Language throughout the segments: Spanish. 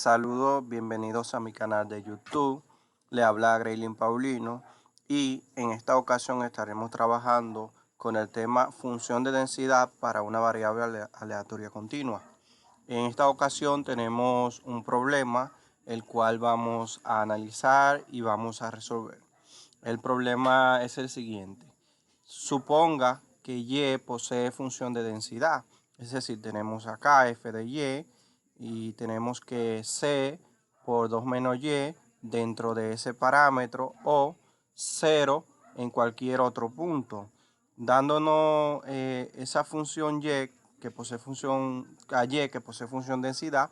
Saludos, bienvenidos a mi canal de YouTube. Le habla Greylin Paulino y en esta ocasión estaremos trabajando con el tema función de densidad para una variable aleatoria continua. En esta ocasión tenemos un problema el cual vamos a analizar y vamos a resolver. El problema es el siguiente. Suponga que Y posee función de densidad, es decir, tenemos acá f de y tenemos que C por 2 menos Y dentro de ese parámetro o 0 en cualquier otro punto, dándonos esa función Y que posee función que posee función densidad.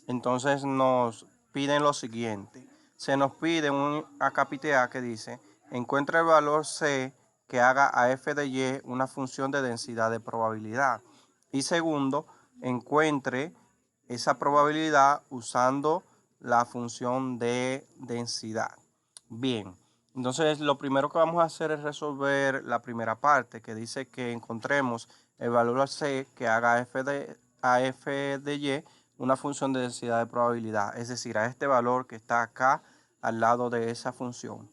Entonces nos piden lo siguiente. Se nos pide un acápite A que dice, encuentra el valor C que haga a f de Y una función de densidad de probabilidad. Y segundo, encuentre esa probabilidad usando la función de densidad. Bien, entonces lo primero que vamos a hacer es resolver la primera parte que dice que encontremos el valor C que haga a f de Y una función de densidad de probabilidad, es decir, a este valor que está acá al lado de esa función.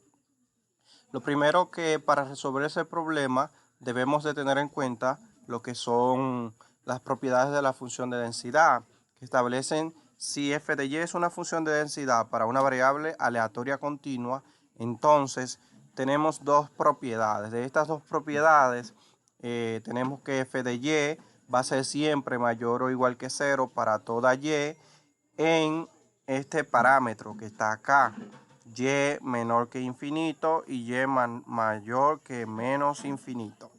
Lo primero que para resolver ese problema debemos de tener en cuenta lo que son las propiedades de la función de densidad, que establecen si f de y es una función de densidad para una variable aleatoria continua. Entonces tenemos dos propiedades. De estas dos propiedades tenemos que f de y va a ser siempre mayor o igual que 0 para toda y en este parámetro que está acá, y menor que infinito y y mayor que menos infinito.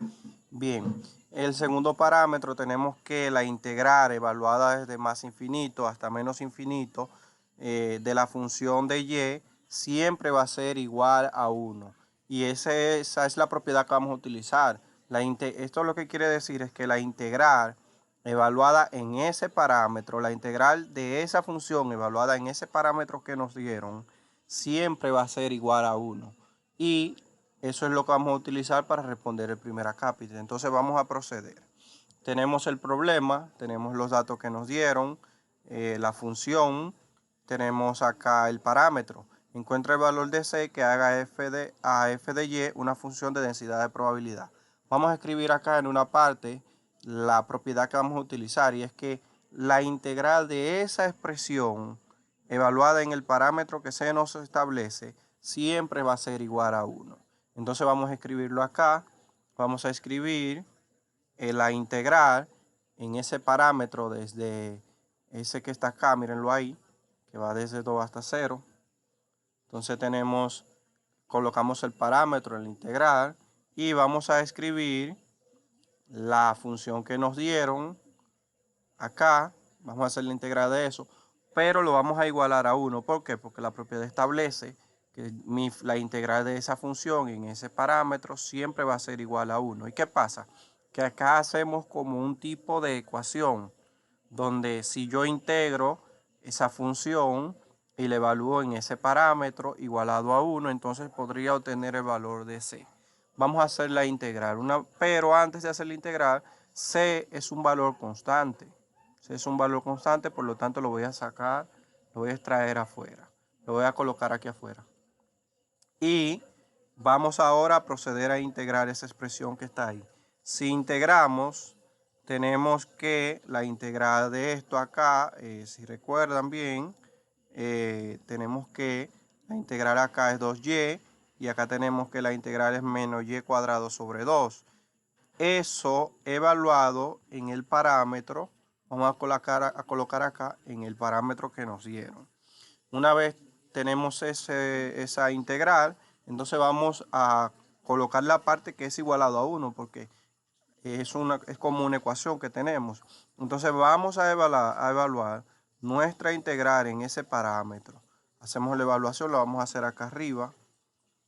Bien, el segundo parámetro tenemos que la integral evaluada desde más infinito hasta menos infinito de la función de y siempre va a ser igual a 1. Y esa es la propiedad que vamos a utilizar. Esto lo que quiere decir es que la integral evaluada en ese parámetro, la integral de esa función evaluada en ese parámetro que nos dieron, siempre va a ser igual a 1. Y eso es lo que vamos a utilizar para responder el primer acápite. Entonces vamos a proceder. Tenemos el problema, tenemos los datos que nos dieron, la función, tenemos acá el parámetro. Encuentra el valor de C que haga a f de Y una función de densidad de probabilidad. Vamos a escribir acá en una parte la propiedad que vamos a utilizar, y es que la integral de esa expresión evaluada en el parámetro que se nos establece siempre va a ser igual a 1. Entonces vamos a escribirlo acá. Vamos a escribir la integral en ese parámetro desde ese que está acá, mírenlo ahí, que va desde 2 hasta 0. Entonces colocamos el parámetro en la integral y vamos a escribir la función que nos dieron acá. Vamos a hacer la integral de eso, pero lo vamos a igualar a 1. ¿Por qué? Porque la propiedad establece que la integral de esa función en ese parámetro siempre va a ser igual a 1. ¿Y qué pasa? Que acá hacemos como un tipo de ecuación, donde si yo integro esa función y la evalúo en ese parámetro igualado a 1, entonces podría obtener el valor de C. Vamos a hacer la integral, pero antes de hacer la integral, C es un valor constante. C es un valor constante, por lo tanto lo voy a sacar, lo voy a extraer afuera, lo voy a colocar aquí afuera. Y vamos ahora a proceder a integrar esa expresión que está ahí. Si integramos, tenemos que la integral de esto acá, si recuerdan bien, tenemos que la integral acá es 2y y acá tenemos que la integral es menos y cuadrado sobre 2. Eso evaluado en el parámetro, vamos a colocar acá en el parámetro que nos dieron. Una vez tenemos esa integral, entonces vamos a colocar la parte que es igualado a 1, porque es como una ecuación que tenemos. Entonces vamos a evaluar nuestra integral en ese parámetro. Hacemos la evaluación, lo vamos a hacer acá arriba.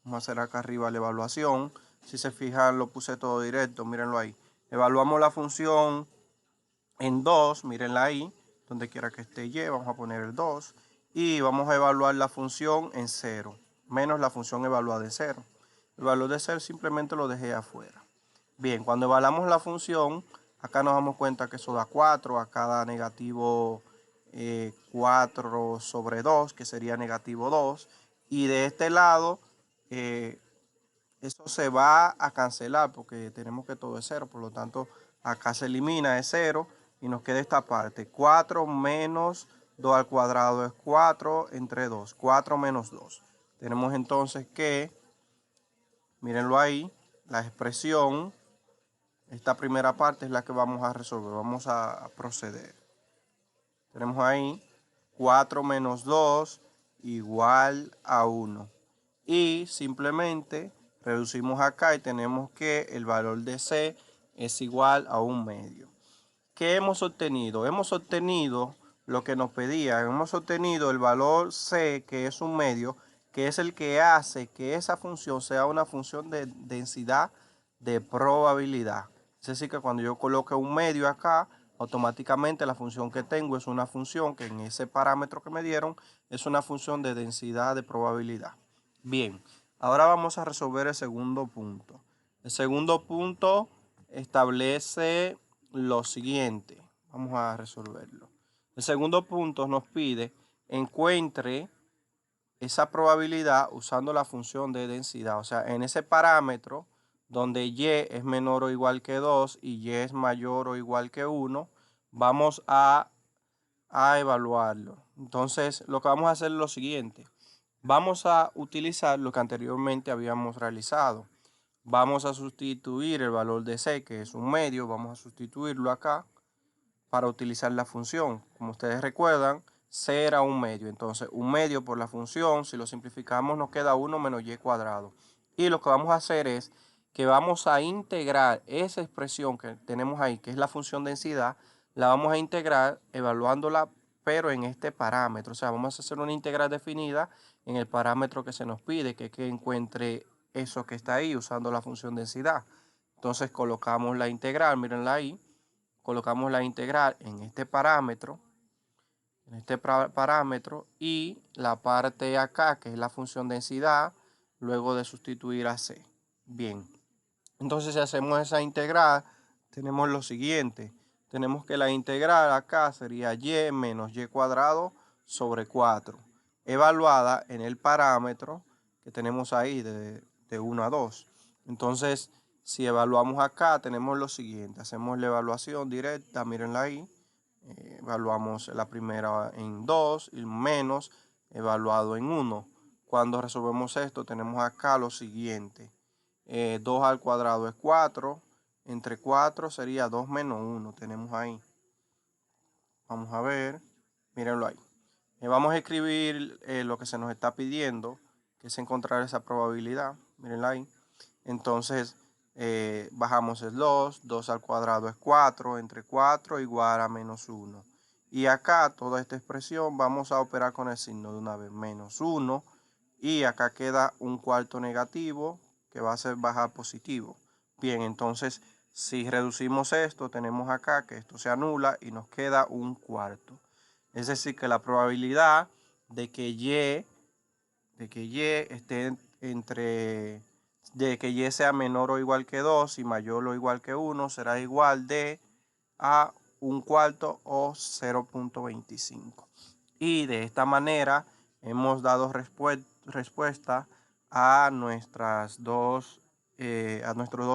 Vamos a hacer acá arriba la evaluación. Si se fijan, lo puse todo directo, mírenlo ahí. Evaluamos la función en 2, mírenla ahí, donde quiera que esté y, vamos a poner el 2. Y vamos a evaluar la función en 0, menos la función evaluada de 0. El valor de 0 simplemente lo dejé afuera. Bien, cuando evaluamos la función, acá nos damos cuenta que eso da 4, acá da negativo 4 sobre 2, que sería negativo 2. Y de este lado, eso se va a cancelar porque tenemos que todo es 0. Por lo tanto, acá se elimina, es 0. Y nos queda esta parte. 4 menos 2 al cuadrado es 4 entre 2. 4 menos 2. Tenemos entonces que, mírenlo ahí, la expresión, esta primera parte es la que vamos a resolver. Vamos a proceder. Tenemos ahí 4 menos 2 igual a 1. Y simplemente reducimos acá y tenemos que el valor de C es igual a 1/2. ¿Qué hemos obtenido? Hemos obtenido lo que nos pedía. Hemos obtenido el valor C, que es 1/2, que es el que hace que esa función sea una función de densidad de probabilidad. Es decir, que cuando yo coloque 1/2 acá, automáticamente la función que tengo es una función que en ese parámetro que me dieron es una función de densidad de probabilidad. Bien, ahora vamos a resolver el segundo punto. El segundo punto establece lo siguiente. Vamos a resolverlo. El segundo punto nos pide encuentre esa probabilidad usando la función de densidad. O sea, en ese parámetro donde y es menor o igual que 2 y y es mayor o igual que 1, vamos a evaluarlo. Entonces, lo que vamos a hacer es lo siguiente. Vamos a utilizar lo que anteriormente habíamos realizado. Vamos a sustituir el valor de C, que es 1/2, vamos a sustituirlo acá para utilizar la función. Como ustedes recuerdan, C era 1/2. Entonces, 1/2 por la función, si lo simplificamos, nos queda 1 menos y cuadrado. Y lo que vamos a hacer es que vamos a integrar esa expresión que tenemos ahí, que es la función densidad, la vamos a integrar evaluándola, pero en este parámetro. O sea, vamos a hacer una integral definida en el parámetro que se nos pide, que es que encuentre eso que está ahí usando la función densidad. Entonces colocamos la integral, mírenla ahí, colocamos la integral en este parámetro, y la parte acá, que es la función densidad, luego de sustituir a C. Bien, entonces si hacemos esa integral, tenemos lo siguiente. Tenemos que la integral acá sería y menos y cuadrado sobre 4, evaluada en el parámetro que tenemos ahí de 1 a 2. Entonces, si evaluamos acá, tenemos lo siguiente. Hacemos la evaluación directa, mírenla ahí. Evaluamos la primera en 2 y menos evaluado en 1. Cuando resolvemos esto, tenemos acá lo siguiente. 2 al cuadrado es 4. Entre 4 sería 2 menos 1. Tenemos ahí. Vamos a ver. Mírenlo ahí. Vamos a escribir lo que se nos está pidiendo, que es encontrar esa probabilidad. Mírenla ahí. Entonces, bajamos el 2. 2 al cuadrado es 4. Entre 4 igual a menos 1. Y acá, toda esta expresión, vamos a operar con el signo de una vez. Menos 1. Y acá queda un cuarto negativo, que va a ser bajar positivo. Bien, entonces, si reducimos esto, tenemos acá que esto se anula y nos queda un cuarto. Es decir, que la probabilidad de que y esté de que y sea menor o igual que 2 y mayor o igual que 1 será igual de a un cuarto o 0.25. Y de esta manera hemos dado respuesta a nuestros dos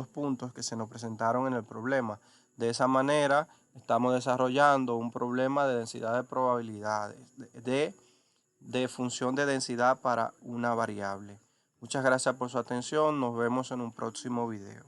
puntos que se nos presentaron en el problema. De esa manera estamos desarrollando un problema de densidad de probabilidades, de función de densidad para una variable. Muchas gracias por su atención. Nos vemos en un próximo video.